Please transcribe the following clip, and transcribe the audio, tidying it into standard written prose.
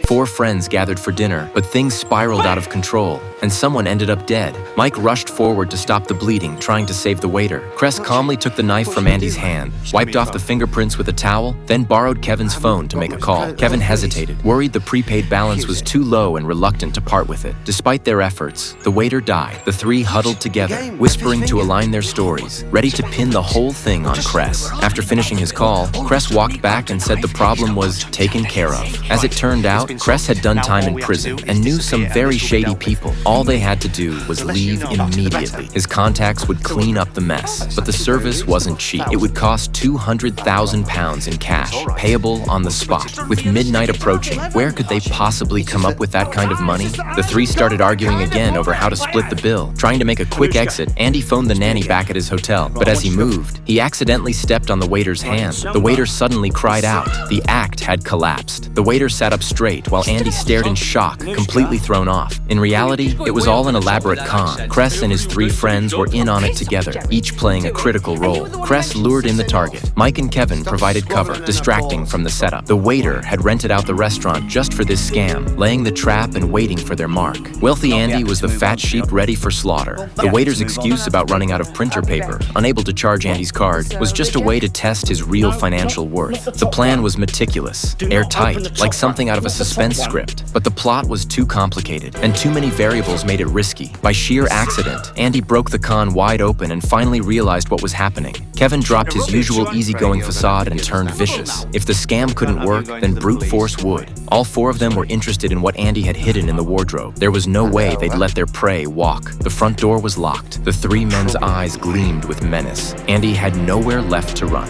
4 friends gathered for dinner, but things spiraled out of control, and someone ended up dead. Mike rushed forward to stop the bleeding, trying to save the waiter. Cress calmly took the knife from Andy's hand, wiped off the fingerprints with a towel, then borrowed Kevin's phone to make a call. Kevin hesitated, worried the prepaid balance was too low and reluctant to part with it. Despite their efforts, the waiter died. The 3 huddled together, whispering to align their stories, ready to pin the whole thing on Cress. After finishing his call, Cress walked back and said the problem was taken care of. As it turned out, Cress had done time in prison and knew some very shady people. All they had to do was leave immediately. His contacts would clean up the mess, but the service wasn't cheap. It would cost £200,000 in cash, payable on the spot. With midnight approaching, where could they possibly come up with that kind of money? The 3 started arguing again over how to split the bill. Trying to make a quick exit, Andy phoned the nanny back at his hotel, but as he moved, he accidentally stepped on the waiter's hand. The waiter suddenly cried out. The act had collapsed. The waiter sat up straight while Andy stared in shock, completely thrown off. In reality, it was all an elaborate con. Cress and his 3 friends were in on it together, each playing a critical role. Cress lured in the target. Mike and Kevin provided cover, distracting from the setup. The waiter had rented out the restaurant just for this scam, laying the trap and waiting for their mark. Wealthy Andy was the fat sheep ready for slaughter. The waiter's excuse about running out of printer paper, unable to charge Andy's card, was just a way to test his real financial worth. The plan was meticulous, airtight, like something out of a suspense script. But the plot was too complicated, and too many variables made it risky. By sheer accident, Andy broke the con wide open and finally realized what was happening. Kevin dropped his usual easygoing facade and turned vicious. If the scam couldn't work, then brute force would. All 4 of them were interested in what Andy had hidden in the wardrobe. There was no way they'd let their prey walk. The front door was locked. The 3 men's eyes gleamed with menace. Andy had nowhere left to run.